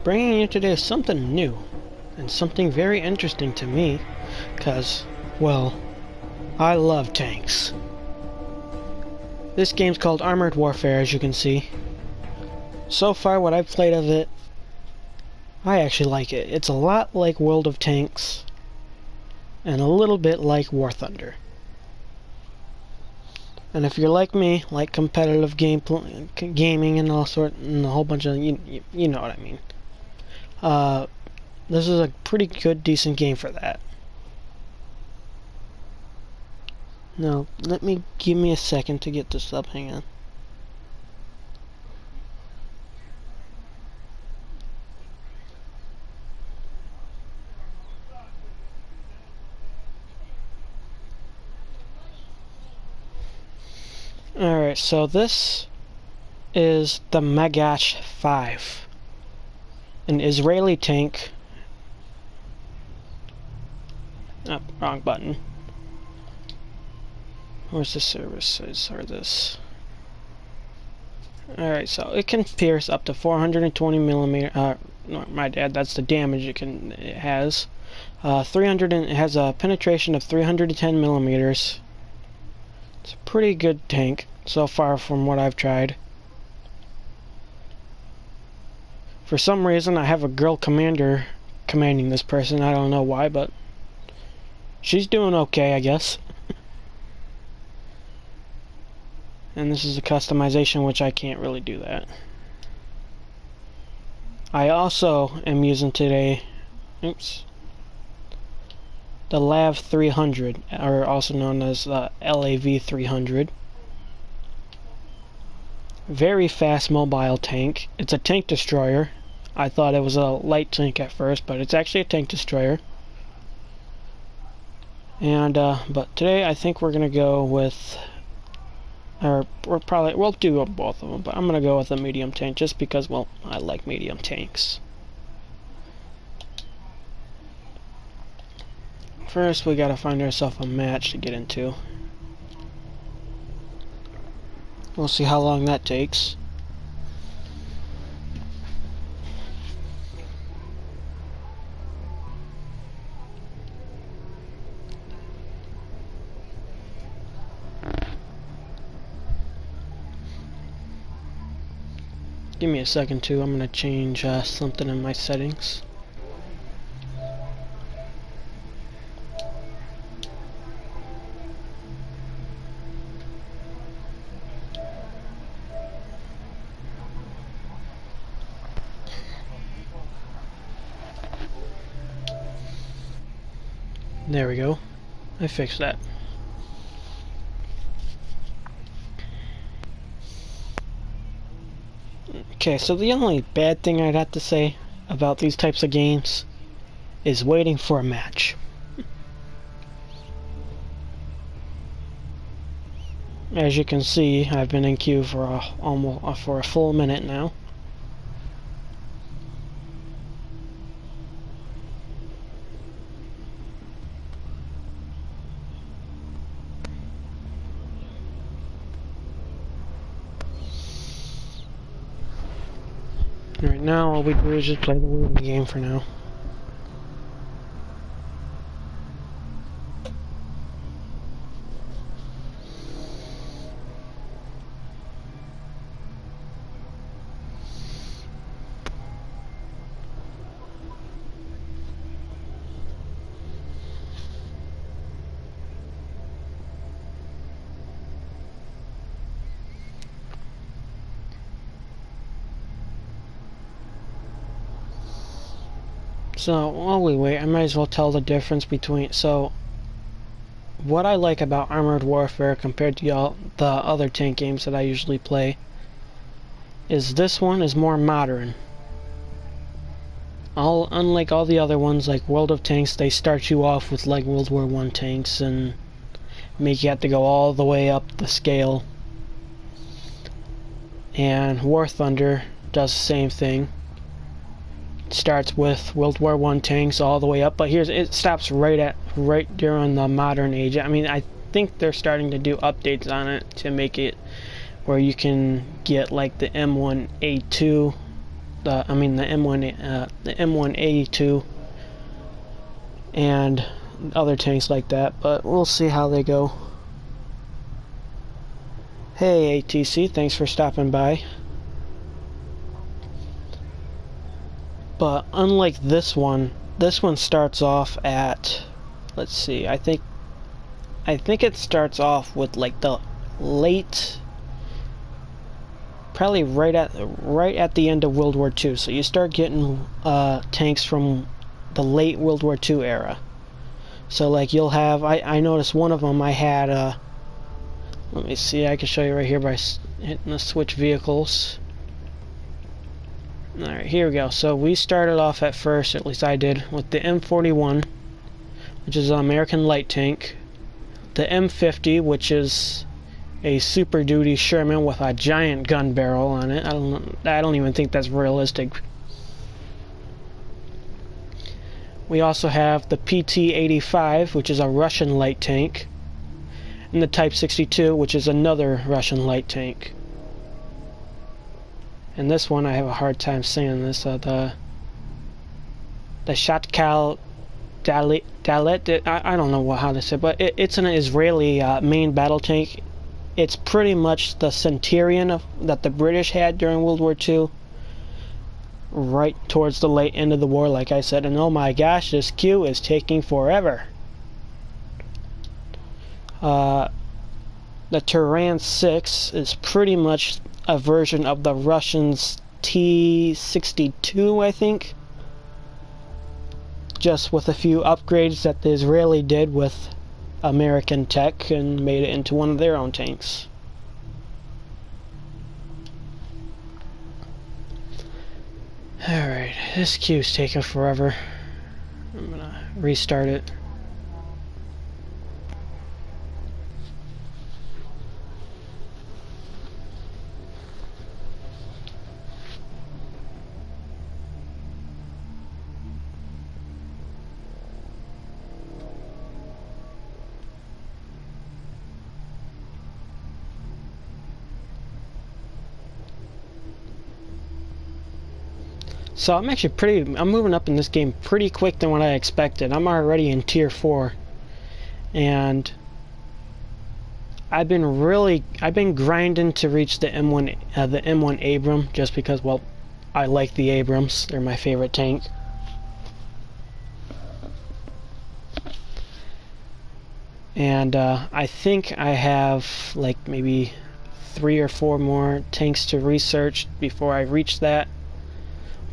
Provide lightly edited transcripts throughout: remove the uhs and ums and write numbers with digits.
Bringing you today is something new, and something very interesting to me, because, well, I love tanks. This game's called Armored Warfare, as you can see. So far, what I've played of it, I actually like it. It's a lot like World of Tanks, and a little bit like War Thunder. And if you're like me, like competitive gaming and all sort, and a whole bunch of, you know what I mean. This is a pretty good, decent game for that. Now, give me a second to get this up, hang on. Alright, so this is the Magash 5. An Israeli tank. Oh, wrong button. Where's the services or this? Alright, so it can pierce up to 420 millimeter. No, my bad, that's the damage it has. It has a penetration of 310 millimeters. It's a pretty good tank so far from what I've tried. For some reason, I have a girl commander commanding this person. I don't know why, but she's doing okay, I guess. And this is a customization, which I can't really do that. I also am using today, the LAV 300, or also known as the LAV 300. Very fast mobile tank. It's a tank destroyer. I thought it was a light tank at first, but it's actually a tank destroyer. And but today I think we're gonna go with, or we'll do both of them, but I'm gonna go with a medium tank just because, well, I like medium tanks. First, we gotta find ourselves a match to get into. We'll see how long that takes. Give me a second too, I'm gonna change something in my settings. There we go. I fixed that. Okay, so the only bad thing I'd have to say about these types of games is waiting for a match. As you can see, I've been in queue for a full minute now. Right now, all we do is just play the waiting game for now. So, while we wait, I might as well tell the difference between... So, what I like about Armored Warfare compared to the other tank games that I usually play is this one is more modern. Unlike all the other ones, like World of Tanks, they start you off with like World War I tanks and make you have to go all the way up the scale. And War Thunder does the same thing. Starts with World War I tanks all the way up, but it stops right during the modern age. I mean, I think they're starting to do updates on it to make it where you can get like the M1A2 the M1A2 and other tanks like that, but we'll see how they go. Hey ATC, thanks for stopping by. But unlike this one starts off at, let's see, I think it starts off with like the late, probably right at the end of World War II. So you start getting tanks from the late World War II era. So like you'll have, I noticed one of them I had, let me see, I can show you right here by hitting the switch vehicles. Alright, here we go. So we started off at first, at least I did, with the M41, which is an American light tank. The M50, which is a Super Duty Sherman with a giant gun barrel on it. I don't even think that's realistic. We also have the PT-85, which is a Russian light tank, and the Type 62, which is another Russian light tank. And this one, I have a hard time saying this, the Shatkal Dalet, I don't know how to say it, but it's an Israeli main battle tank. It's pretty much the Centurion that the British had during World War II, right towards the late end of the war, like I said. And oh my gosh, this queue is taking forever. The Turan 6 is pretty much a version of the Russians' T-62, I think, just with a few upgrades that the Israeli did with American tech and made it into one of their own tanks. Alright, this queue's taking forever. I'm gonna restart it. So I'm moving up in this game pretty quick than what I expected. I'm already in Tier 4. And I've been grinding to reach the M1 Abram, just because, well, I like the Abrams. They're my favorite tank. And I think I have like maybe 3 or 4 more tanks to research before I reach that.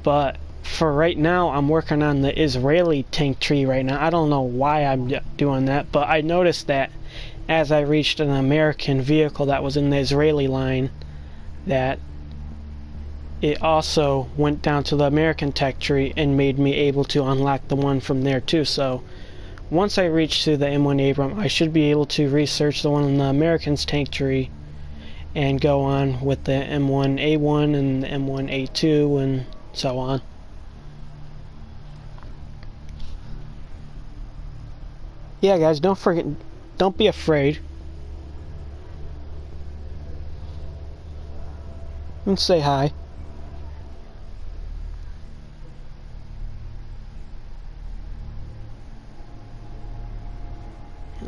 But for right now, I'm working on the Israeli tank tree right now. I don't know why I'm doing that, but I noticed that as I reached an American vehicle that was in the Israeli line, that it also went down to the American tech tree and made me able to unlock the one from there too. So once I reach to the M1 Abram, I should be able to research the one in the Americans tank tree and go on with the M1A1 and the M1A2 and so on. Yeah, guys, don't be afraid. And say hi.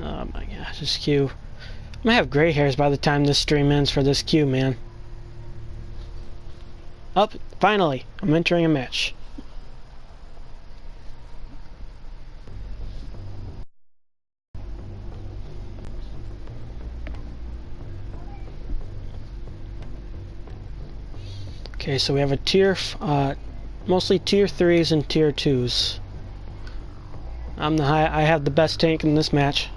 Oh my gosh, this queue. I'm gonna have gray hairs by the time this stream ends for this queue, man. Oh, finally, I'm entering a match. Okay, so we have a mostly tier 3s and tier 2s. I have the best tank in this match.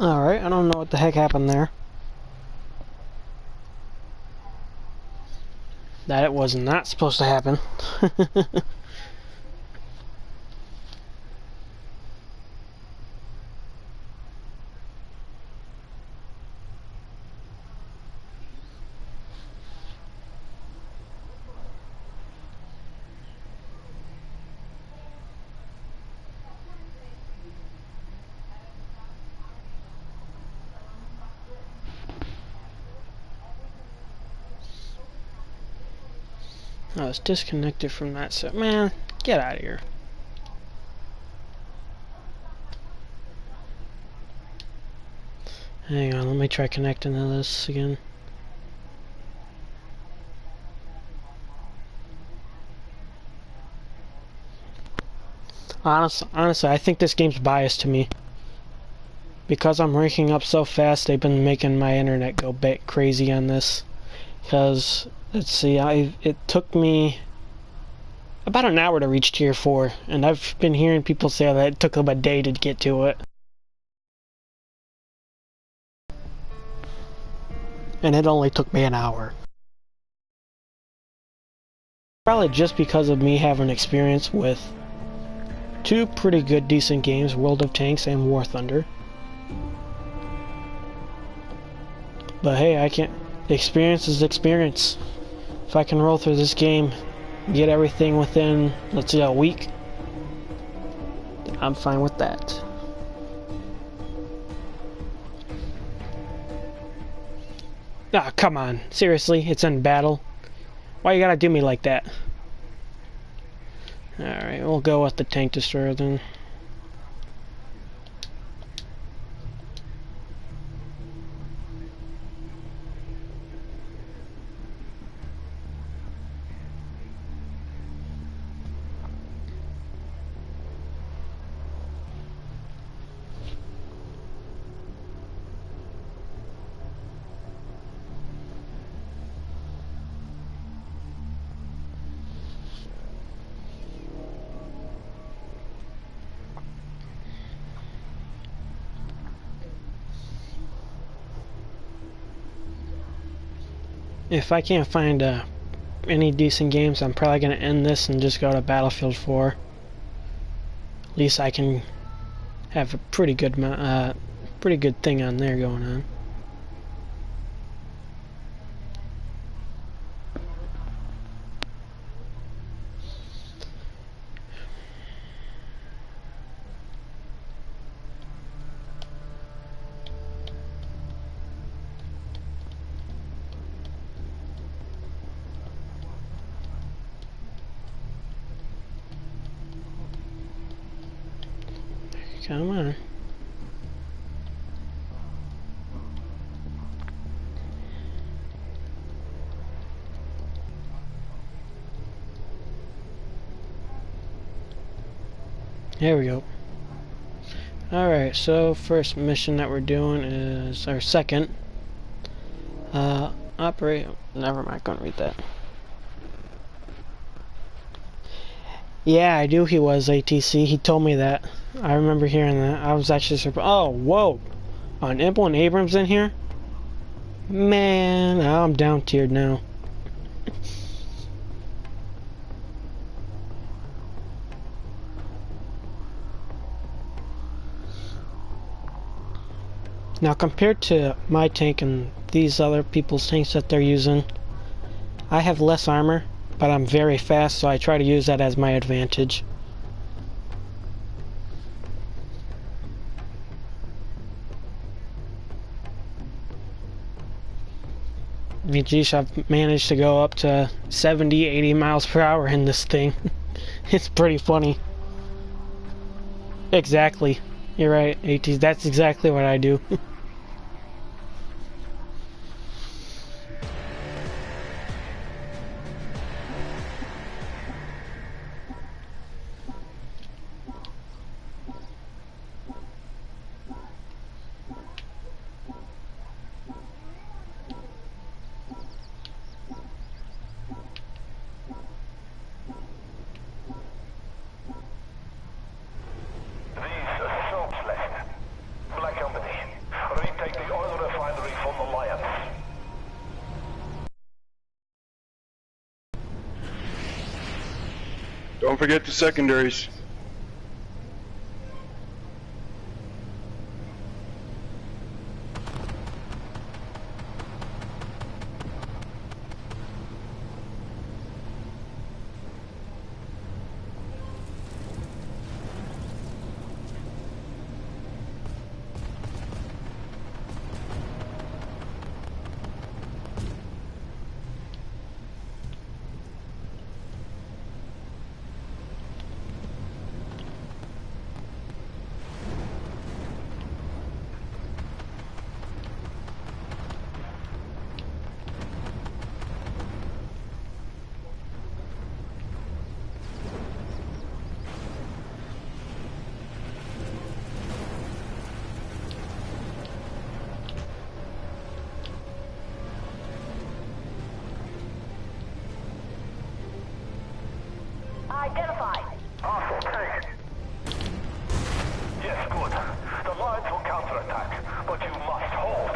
Alright, I don't know what the heck happened there. That it was not supposed to happen. I was disconnected from that, so man, get out of here. Hang on, let me try connecting to this again. Honestly, I think this game's biased to me. Because I'm ranking up so fast, they've been making my internet go crazy on this. Because, let's see, it took me about an hour to reach tier 4, and I've been hearing people say that it took them a day to get to it. And it only took me an hour. Probably just because of me having experience with two pretty good decent games, World of Tanks and War Thunder. But hey, I can't. Experience is experience. If I can roll through this game, get everything within, let's say, a week, I'm fine with that. Ah, come on. Seriously, it's in battle. Why you gotta do me like that? Alright, we'll go with the tank destroyer then. If I can't find any decent games, I'm probably going to end this and just go to Battlefield 4. At least I can have a pretty good thing on there going on. Come on. There we go. Alright, so first mission that we're doing is our second. Operate. Never mind, I couldn't read that. Yeah, I knew he was ATC. He told me that. I remember hearing that. I was actually surprised. Oh, whoa. An Impel and Abrams in here? Man, I'm down tiered now. Now, compared to my tank and these other people's tanks that they're using, I have less armor, but I'm very fast, so I try to use that as my advantage. I mean, geez, I've managed to go up to 70, 80 miles per hour in this thing. It's pretty funny. Exactly. You're right, AT. That's exactly what I do. Don't forget the secondaries. Identified. Awesome, tank. Yes, good. The lines will counterattack, but you must hold.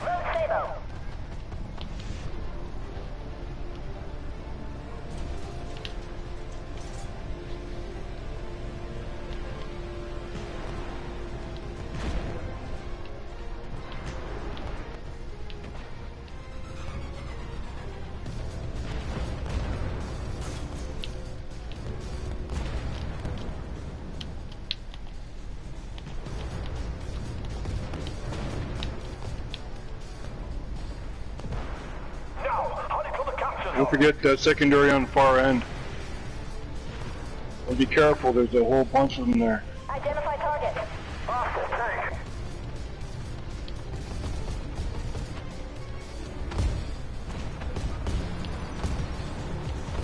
Road Sabo. Don't forget that secondary on the far end. Well, be careful, there's a whole bunch of them there. Identify target. Hostile tank.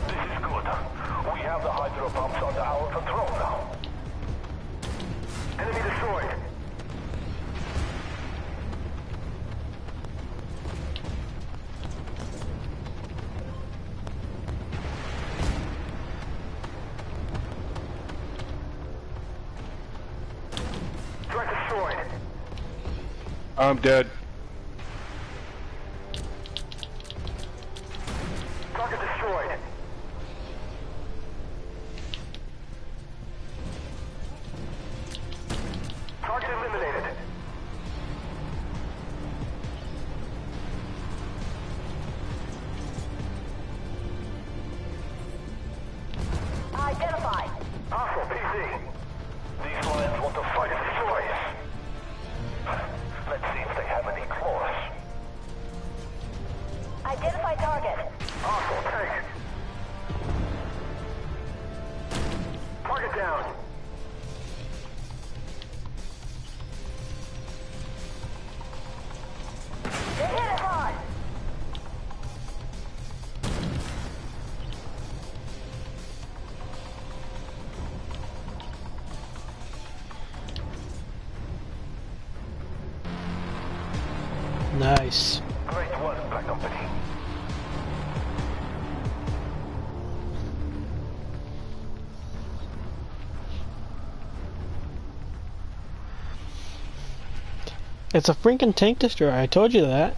This is good. We have the hydro pumps under our control now. Enemy destroyed. I'm dead. Target destroyed. Target eliminated. Identified. Hostile PC. These lions want to fight and destroy us. Let's see if they have any claws. Identify target. Hostile tank. Target down. They hit it hard. Nice. Great work, Black Company. It's a freaking tank destroyer, I told you that.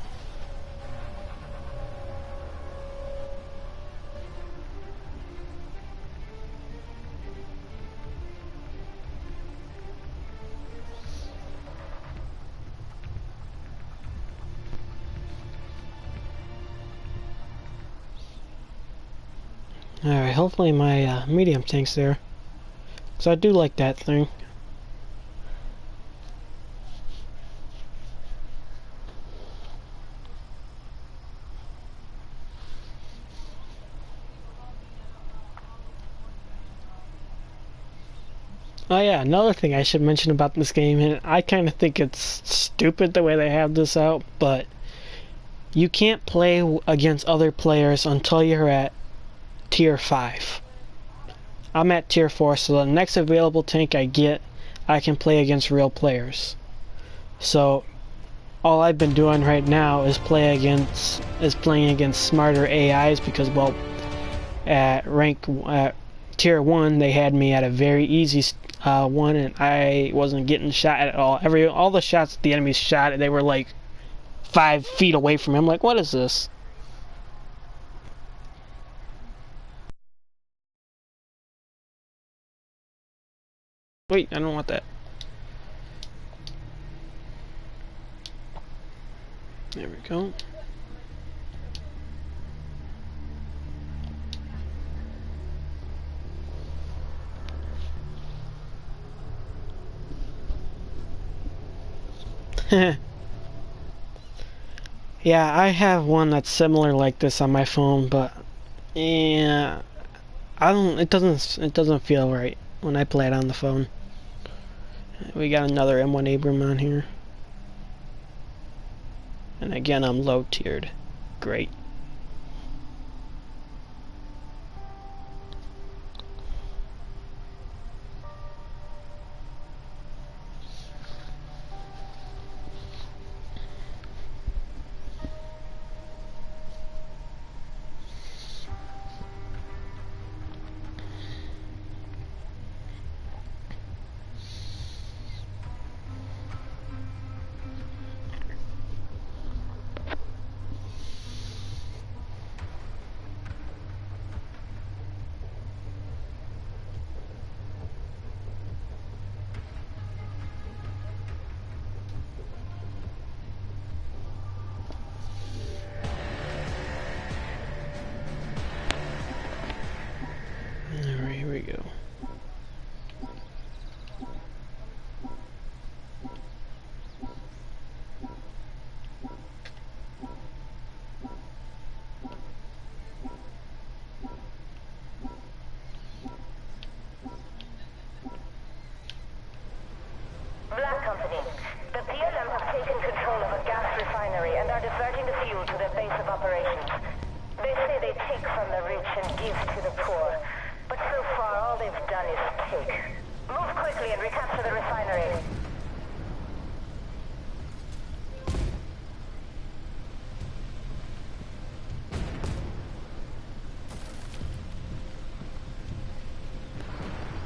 Alright, hopefully my medium tank's there. Because I do like that thing. Oh yeah, another thing I should mention about this game, and I kind of think it's stupid the way they have this out, but you can't play against other players until you're at Tier 5. I'm at Tier 4, so the next available tank I get, I can play against real players. So, all I've been doing right now is playing against smarter AIs because, well, at tier 1, they had me at a very easy one, and I wasn't getting shot at all. All the shots the enemies shot, they were like 5 feet away from me. I'm like, what is this? Wait, I don't want that. There we go. Yeah, I have one that's similar like this on my phone, but yeah, it doesn't feel right when I play it on the phone. We got another M1 Abram on here. And again, I'm low tiered. Great. Alright, here we go. Black Company. The PLM have taken control of a gas refinery and are diverting the fuel to their base of operations. They say they take from the rich and give to the poor. But so far, all they've done is take. Move quickly and recapture the